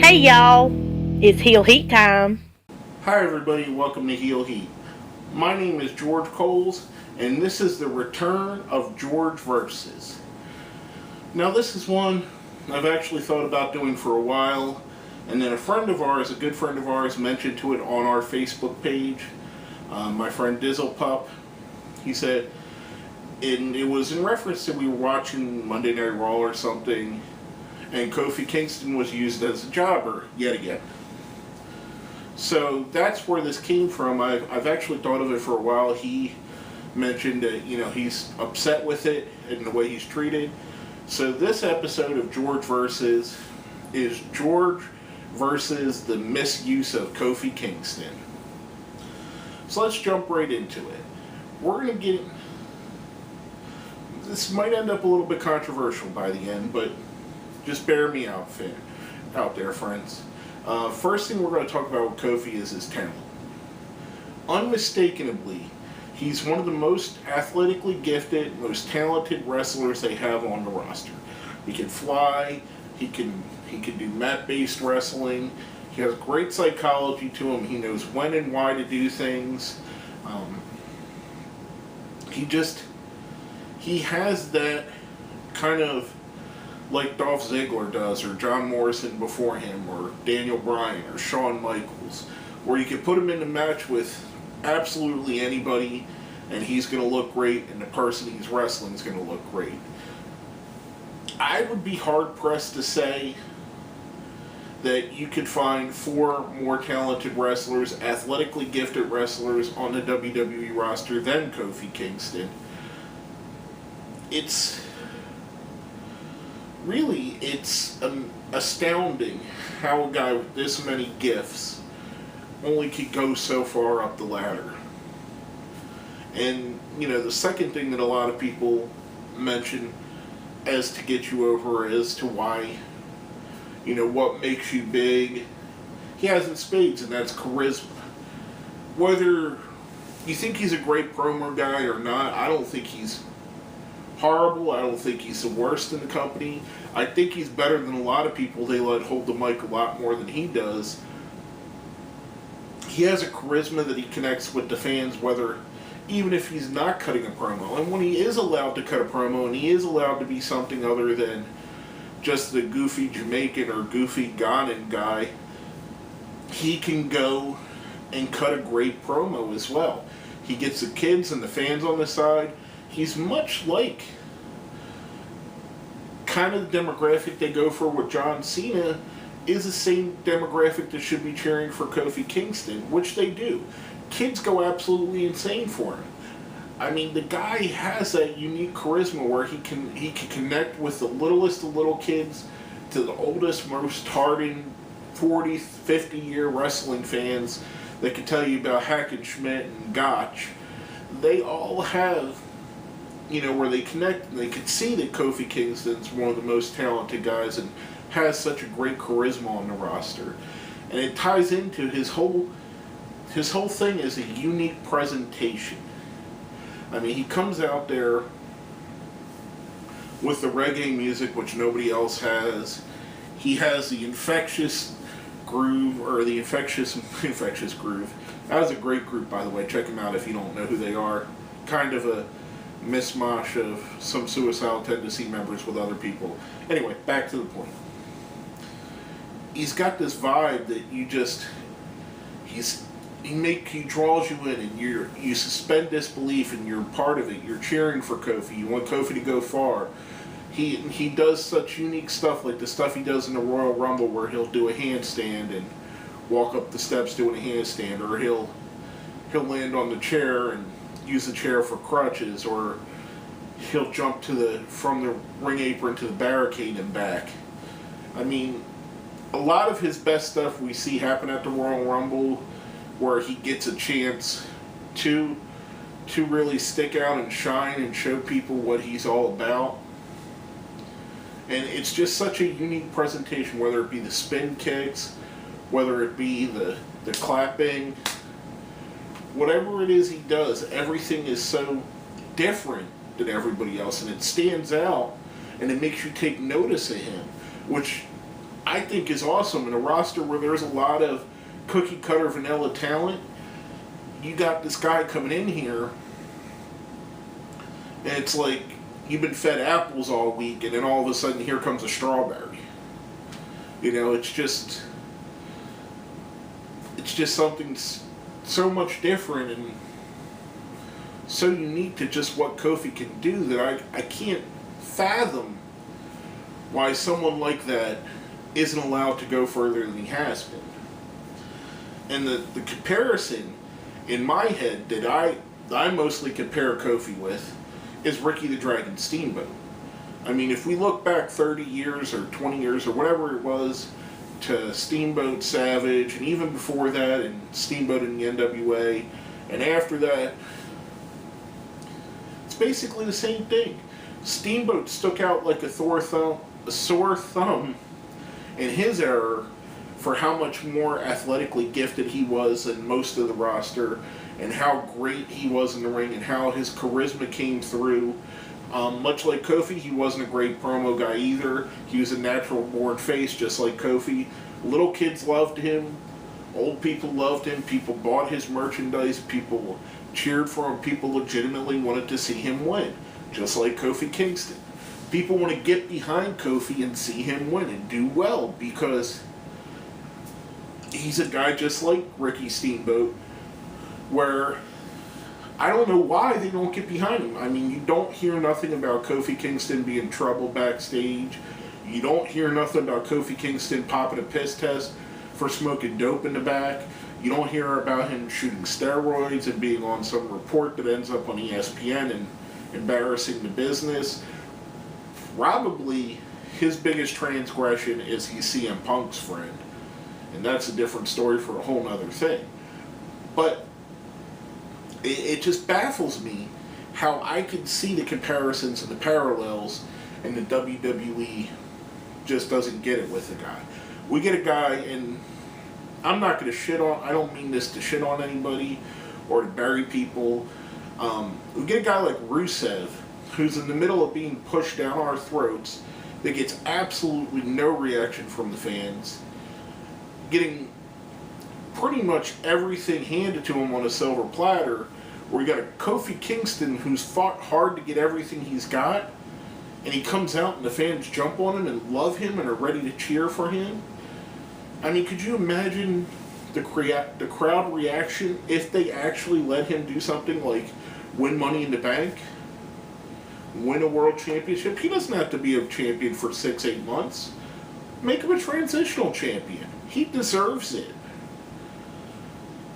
Hey y'all, it's Heel Heat time. Hi everybody, welcome to Heel Heat. My name is George Coles, and this is the return of George Versus. Now this is one I've actually thought about doing for a while, and then a good friend of ours, mentioned to it on our Facebook page. My friend Dizzle Pup, he said, and it was in reference to we were watching Monday Night Raw or something, and Kofi Kingston was used as a jobber yet again. So that's where this came from. I've actually thought of it for a while. He mentioned that, he's upset with it and the way he's treated. So this episode of George Versus is George versus the misuse of Kofi Kingston. So let's jump right into it. We're going to get... This might end up a little bit controversial by the end, but just bear me out there, friends. First thing we're going to talk about with Kofi is his talent. Unmistakably, he's one of the most athletically gifted, most talented wrestlers they have on the roster. He can fly, he can do mat-based wrestling, he has great psychology to him, he knows when and why to do things. He has that kind of like Dolph Ziggler does, or John Morrison before him, or Daniel Bryan, or Shawn Michaels, where you can put him in a match with absolutely anybody, and he's going to look great, and the person he's wrestling is going to look great. I would be hard-pressed to say that you could find 4 more talented wrestlers, athletically gifted wrestlers on the WWE roster than Kofi Kingston. It's astounding how a guy with this many gifts only could go so far up the ladder. And, the second thing that a lot of people mention as to get you over as to why, what makes you big, he has in spades, and that's charisma. Whether you think he's a great promo guy or not, I don't think he's horrible. I don't think he's the worst in the company. I think he's better than a lot of people they let hold the mic a lot more than he does. He has a charisma that he connects with the fans, even if he's not cutting a promo. And when he is allowed to cut a promo, and he is allowed to be something other than just the goofy Jamaican or goofy Ghanan guy, he can go and cut a great promo as well. He gets the kids and the fans on the side. He's much like kind of the demographic they go for with John Cena is the same demographic that should be cheering for Kofi Kingston, which they do. Kids go absolutely insane for him. I mean, the guy has that unique charisma where he can connect with the littlest of little kids to the oldest, most hardened 40, 50-year wrestling fans that can tell you about Hackenschmidt and Gotch. They all have, where they connect, and they can see that Kofi Kingston's one of the most talented guys and has such a great charisma on the roster. And it ties into his whole thing is a unique presentation. I mean, he comes out there with the reggae music, which nobody else has. He has the infectious groove, or the infectious groove. That was a great group, by the way. Check them out if you don't know who they are. Kind of a mishmash of some suicidal tendency members with other people. Anyway, back to the point. He's got this vibe that he draws you in, and you suspend disbelief, and you're part of it. You're cheering for Kofi. You want Kofi to go far. He does such unique stuff, like the stuff he does in the Royal Rumble, where he'll do a handstand and walk up the steps doing a handstand, or he'll land on the chair and use the chair for crutches, or he'll jump from the ring apron to the barricade and back. I mean, a lot of his best stuff we see happen at the Royal Rumble, where he gets a chance to really stick out and shine and show people what he's all about. And it's just such a unique presentation, whether it be the spin kicks, whether it be the clapping, whatever it is he does, everything is so different than everybody else, and it stands out, and it makes you take notice of him, which I think is awesome. In a roster where there's a lot of cookie cutter vanilla talent, you got this guy coming in here, and it's like you've been fed apples all week, and then all of a sudden here comes a strawberry. You know, it's just something so much different and so unique to just what Kofi can do that I can't fathom why someone like that isn't allowed to go further than he has been. And the comparison in my head that I mostly compare Kofi with is Ricky the Dragon Steamboat. I mean, if we look back 30 years or 20 years or whatever it was to Steamboat Savage, and even before that, and Steamboat in the NWA, and after that, it's basically the same thing. Steamboat stuck out like a sore thumb in his era for how much more athletically gifted he was than most of the roster, and how great he was in the ring, and how his charisma came through. Much like Kofi, he wasn't a great promo guy either. He was a natural born face, just like Kofi. Little kids loved him. Old people loved him. People bought his merchandise. People cheered for him. People legitimately wanted to see him win, just like Kofi Kingston. People want to get behind Kofi and see him win and do well because he's a guy just like Ricky Steamboat, where I don't know why they don't get behind him. I mean, you don't hear nothing about Kofi Kingston being in trouble backstage. You don't hear nothing about Kofi Kingston popping a piss test for smoking dope in the back. You don't hear about him shooting steroids and being on some report that ends up on ESPN and embarrassing the business. Probably his biggest transgression is he's CM Punk's friend. And that's a different story for a whole nother thing. But it just baffles me how I can see the comparisons and the parallels, and the WWE just doesn't get it with the guy. We get a guy, and I'm not going to shit on, I don't mean this to shit on anybody or to bury people. We get a guy like Rusev, who's in the middle of being pushed down our throats, that gets absolutely no reaction from the fans, getting pretty much everything handed to him on a silver platter, where you got a Kofi Kingston who's fought hard to get everything he's got, and he comes out and the fans jump on him and love him and are ready to cheer for him. I mean, could you imagine the crowd reaction if they actually let him do something like win Money in the Bank, win a world championship? He doesn't have to be a champion for 6-8 months. Make him a transitional champion. He deserves it.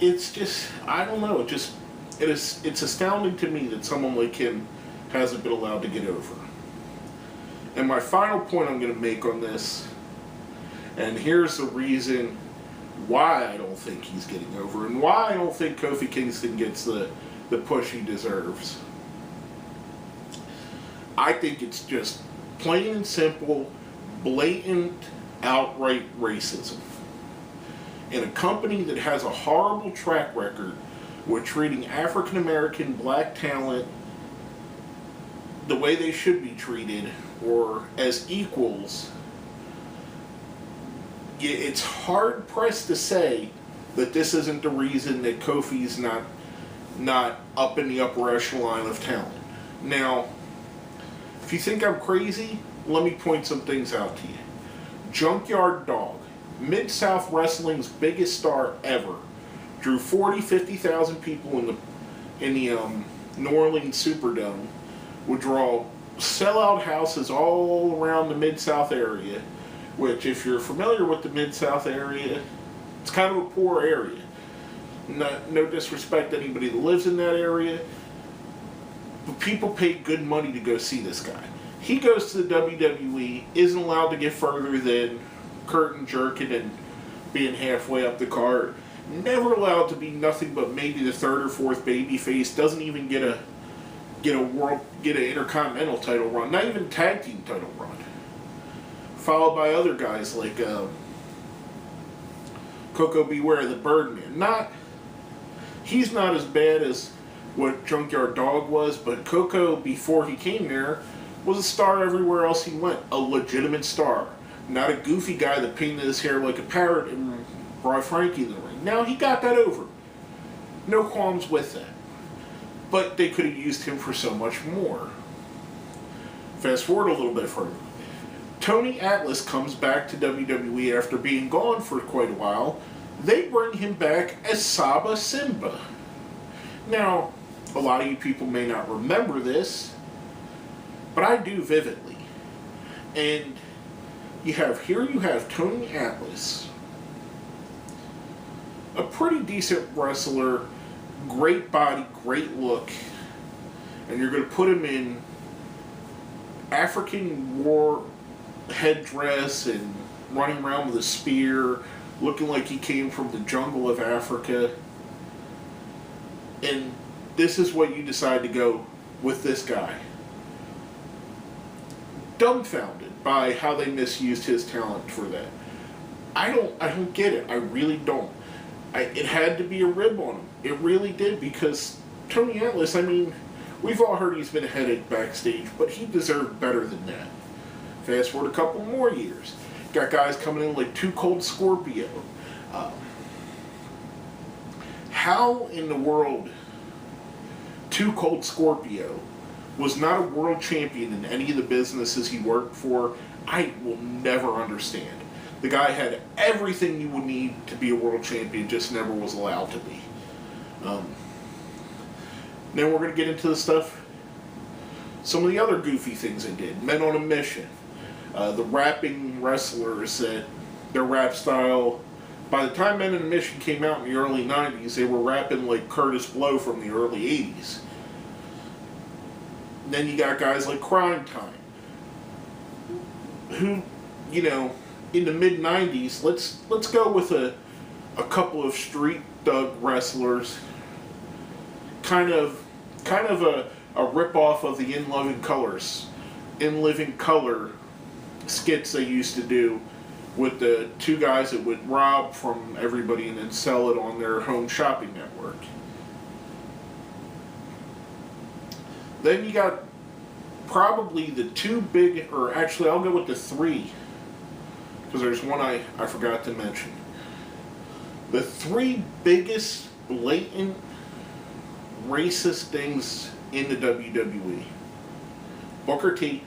It's just, I don't know, it's astounding to me that someone like him hasn't been allowed to get over. And my final point I'm going to make on this, and here's the reason why I don't think he's getting over, and why I don't think Kofi Kingston gets the push he deserves. I think it's just plain and simple, blatant, outright racism. In a company that has a horrible track record with treating African American black talent the way they should be treated, or as equals, it's hard pressed to say that this isn't the reason that Kofi's not up in the upper echelon of talent. Now, if you think I'm crazy, let me point some things out to you. Junkyard Dog, Mid-South Wrestling's biggest star ever, drew 50,000 people in the New Orleans Superdome, would draw sellout houses all around the Mid-South area, which, if you're familiar with the Mid-South area, it's kind of a poor area. No disrespect to anybody that lives in that area, but people pay good money to go see this guy. He goes to the WWE, isn't allowed to get further than curtain jerking and being halfway up the card. Never allowed to be nothing but maybe the third or fourth baby face. Doesn't even get an Intercontinental title run. Not even tag team title run. Followed by other guys like Coco Beware, the Birdman. He's not as bad as what Junkyard Dog was, but Coco, before he came there, was a star everywhere else he went. A legitimate star. Not a goofy guy that painted his hair like a parrot and brought Frankie in the ring. Now, he got that over. No qualms with that. But they could have used him for so much more. Fast forward a little bit further. Tony Atlas comes back to WWE after being gone for quite a while. They bring him back as Saba Simba. Now, a lot of you people may not remember this, but I do vividly. And you have Tony Atlas, a pretty decent wrestler, great body, great look, and you're going to put him in African war headdress and running around with a spear, looking like he came from the jungle of Africa. And this is what you decide to go with this guy. Dumbfounded by how they misused his talent for that. I don't get it. I really don't. It had to be a rib on him. It really did, because Tony Atlas, I mean, we've all heard he's been a headache backstage, but he deserved better than that. Fast forward a couple more years. Got guys coming in like Too Cold Scorpio. How in the world Too Cold Scorpio was not a world champion in any of the businesses he worked for, I will never understand. The guy had everything you would need to be a world champion, just never was allowed to be. Then we're going to get into the stuff, some of the other goofy things they did. Men on a Mission. The rapping wrestlers, that their rap style, by the time Men on a Mission came out in the early 90s, they were rapping like Curtis Blow from the early 80s. Then you got guys like Crime Time, who, you know, in the mid 90s, let's go with a couple of street thug wrestlers, kind of a rip off of the In Living Color skits they used to do with the two guys that would rob from everybody and then sell it on their home shopping network. Then you got probably the two big, or actually I'll go with the three, because there's one I forgot to mention. The three biggest blatant racist things in the WWE. Booker T.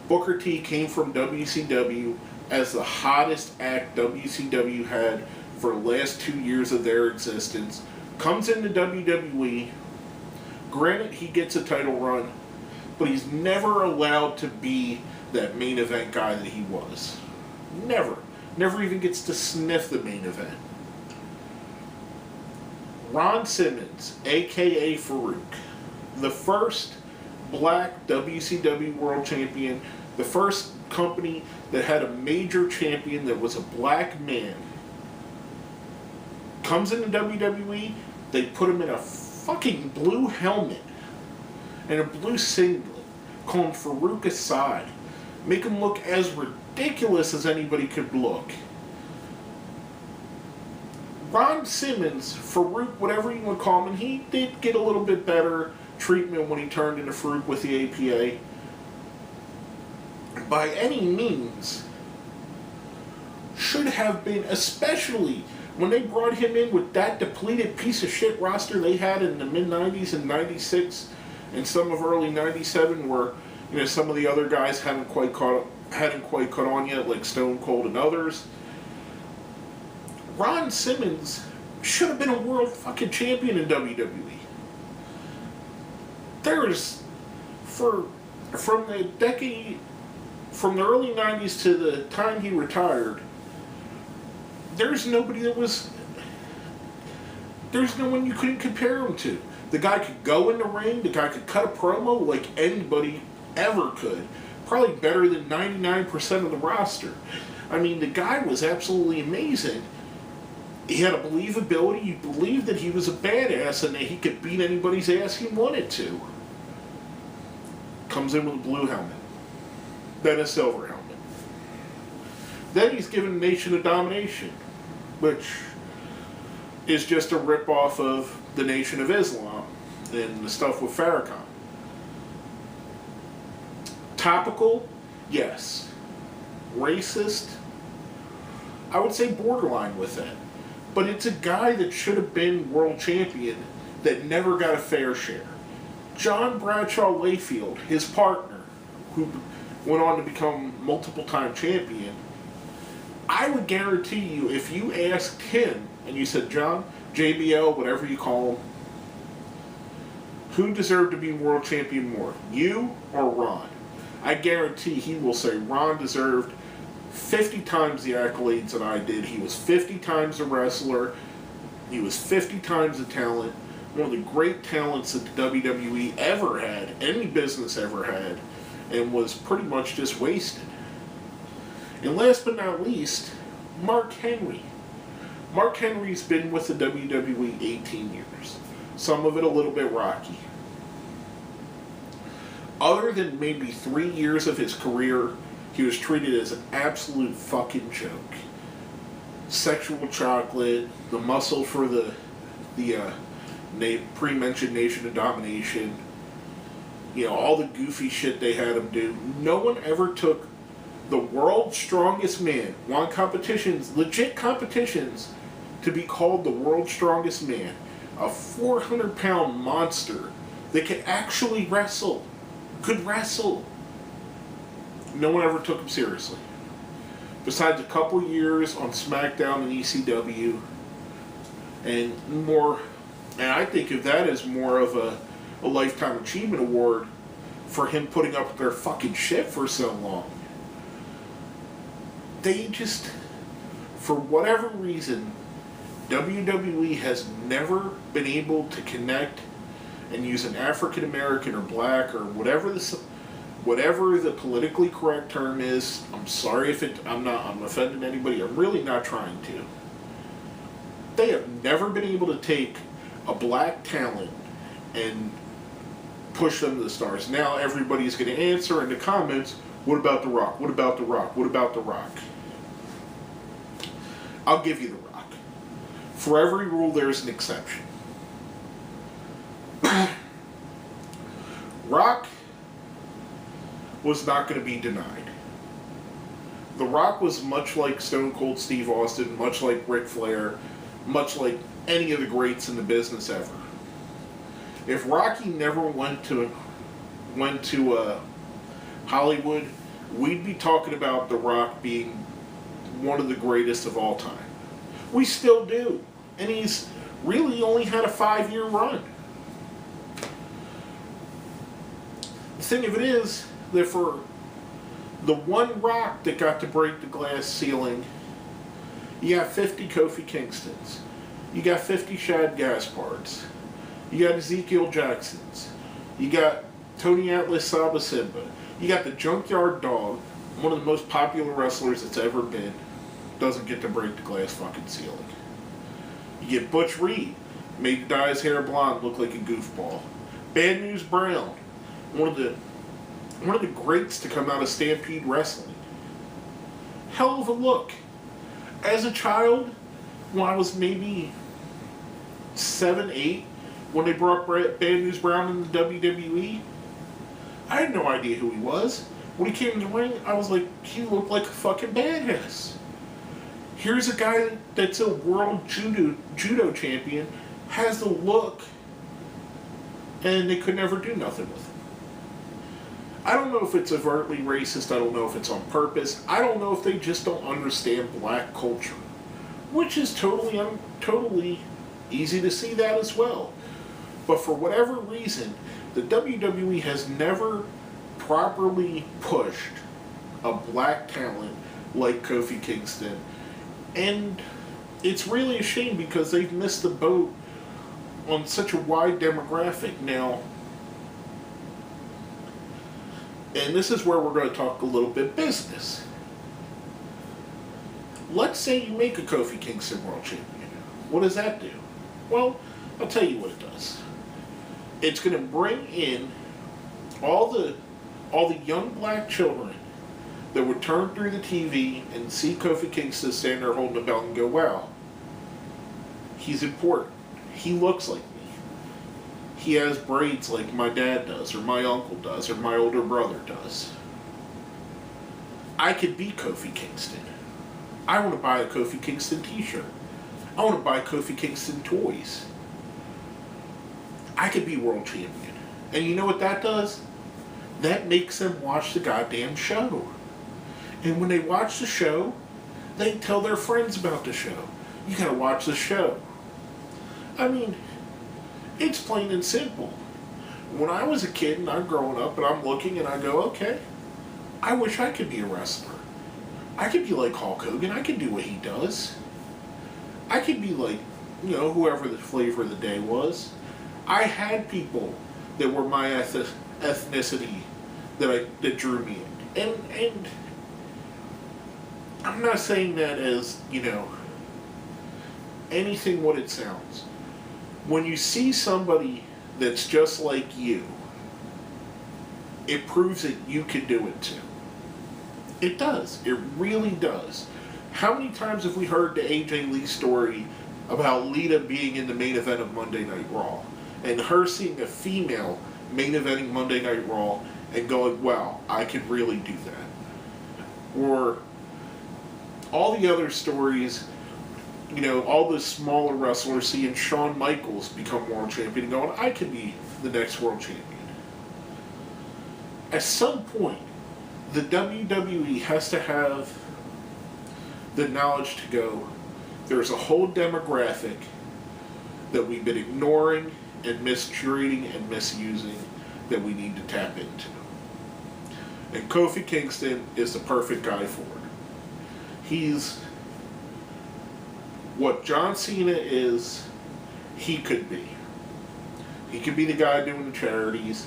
Booker T came from WCW as the hottest act WCW had for the last 2 years of their existence. Comes into WWE. Granted, he gets a title run, but he's never allowed to be that main event guy that he was. Never. Never even gets to sniff the main event. Ron Simmons, a.k.a. Farouk, the first black WCW world champion, the first company that had a major champion that was a black man, comes into WWE, they put him in a fucking blue helmet and a blue singlet, call him Farouk Assad, make him look as ridiculous as anybody could look. Ron Simmons, Farouk, whatever you want to call him, and he did get a little bit better treatment when he turned into Farouk with the APA. By any means, should have been, especially when they brought him in with that depleted piece of shit roster they had in the mid-90s and 96 and some of early 97, where, you know, some of the other guys hadn't quite caught on yet, like Stone Cold and others. Ron Simmons should have been a world fucking champion in WWE. There's, from the early 90s to the time he retired, there's no one you couldn't compare him to. The guy could go in the ring, the guy could cut a promo like anybody ever could. Probably better than 99% of the roster. I mean, the guy was absolutely amazing. He had a believability. You believed that he was a badass and that he could beat anybody's ass he wanted to. Comes in with a blue helmet. Then a silver helmet. Then he's given Nation of Domination, which is just a rip-off of the Nation of Islam and the stuff with Farrakhan. Topical? Yes. racist? I would say borderline with that. But it's a guy that should have been world champion that never got a fair share. John Bradshaw Layfield, his partner, who went on to become multiple time champion, I would guarantee you if you asked him and you said, John, JBL, whatever you call him, who deserved to be world champion more, you or Ron? I guarantee he will say Ron deserved 50 times the accolades that I did. He was 50 times a wrestler. He was 50 times a talent. One of the great talents that the WWE ever had, any business ever had, and was pretty much just wasted. And last but not least, Mark Henry. Mark Henry's been with the WWE 18 years. Some of it a little bit rocky. Other than maybe 3 years of his career, he was treated as an absolute fucking joke. Sexual chocolate, the muscle for the pre-mentioned Nation of Domination, all the goofy shit they had him do. No one ever took the world's strongest man, won competitions, legit competitions, to be called the world's strongest man. A 400-pound monster that could actually wrestle. Could wrestle. No one ever took him seriously. Besides a couple years on SmackDown and ECW, and I think of that as more of a Lifetime Achievement Award for him putting up with their fucking shit for so long. They just, for whatever reason, WWE has never been able to connect and use an African American or black or whatever the politically correct term is. I'm sorry if I'm offending anybody. I'm really not trying to. They have never been able to take a black talent and push them to the stars. Now everybody's going to answer in the comments, what about The Rock? What about The Rock? What about The Rock? I'll give you The Rock. For every rule, there's an exception. Rock was not going to be denied. The Rock was much like Stone Cold Steve Austin, much like Ric Flair, much like any of the greats in the business ever. If Rocky never went to Hollywood, we'd be talking about The Rock being one of the greatest of all time. We still do. And he's really only had a 5-year run. The thing of it is that for the one Rock that got to break the glass ceiling, you got 50 Kofi Kingstons. You got 50 Shad Gaspards. You got Ezekiel Jacksons. You got Tony Atlas Saba Simba. You got the Junkyard Dog, one of the most popular wrestlers that's ever been, doesn't get to break the glass fucking ceiling. You get Butch Reed, made dye his hair blonde, look like a goofball. Bad News Brown, one of the greats to come out of Stampede Wrestling. Hell of a look. As a child, when I was maybe 7, 8, when they brought Bad News Brown in the WWE, I had no idea who he was. When he came in the ring, I was like, he looked like a fucking badass. Here's a guy that's a world judo champion, has the look, and they could never do nothing with him. I don't know if it's overtly racist. I don't know if it's on purpose. I don't know if they just don't understand black culture, which is totally easy to see that as well. But for whatever reason, the WWE has never properly pushed a black talent like Kofi Kingston. And it's really a shame because they've missed the boat on such a wide demographic now. And this is where we're going to talk a little bit business. Let's say you make a Kofi Kingston world champion. What does that do? Well, I'll tell you what it does. It's going to bring in all the young black children that would turn through the TV and see Kofi Kingston stand there holding the belt and go, wow, he's important. He looks like me. He has braids like my dad does, or my uncle does, or my older brother does. I could be Kofi Kingston. I want to buy a Kofi Kingston t-shirt. I want to buy Kofi Kingston toys. I could be world champion. And you know what that does? That makes them watch the goddamn show. And when they watch the show, they tell their friends about the show. You gotta watch the show. I mean, it's plain and simple. When I was a kid and I'm growing up and I'm looking and I go, okay, I wish I could be a wrestler. I could be like Hulk Hogan. I could do what he does. I could be like, whoever the flavor of the day was. I had people that were my ethnicity that drew me in. And I'm not saying that as, anything what it sounds. When you see somebody that's just like you, it proves that you can do it too. It does. It really does. How many times have we heard the AJ Lee story about Lita being in the main event of Monday Night Raw and her seeing a female main eventing Monday Night Raw and going, wow, I could really do that. Or all the other stories, all the smaller wrestlers seeing Shawn Michaels become world champion and going, I could be the next world champion. At some point, the WWE has to have the knowledge to go, there's a whole demographic that we've been ignoring and mistreating and misusing that we need to tap into. And Kofi Kingston is the perfect guy for it. He's what John Cena is, he could be. He could be the guy doing the charities.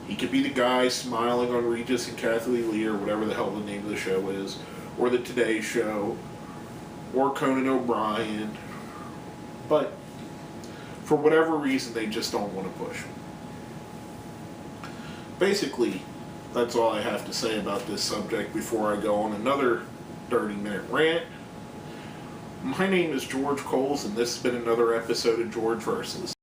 He could be the guy smiling on Regis and Kathy Lee or whatever the hell the name of the show is, or the Today Show, or Conan O'Brien. But for whatever reason, they just don't want to push him. Basically, that's all I have to say about this subject before I go on another 30-minute rant. My name is George Coles, and this has been another episode of George Versus.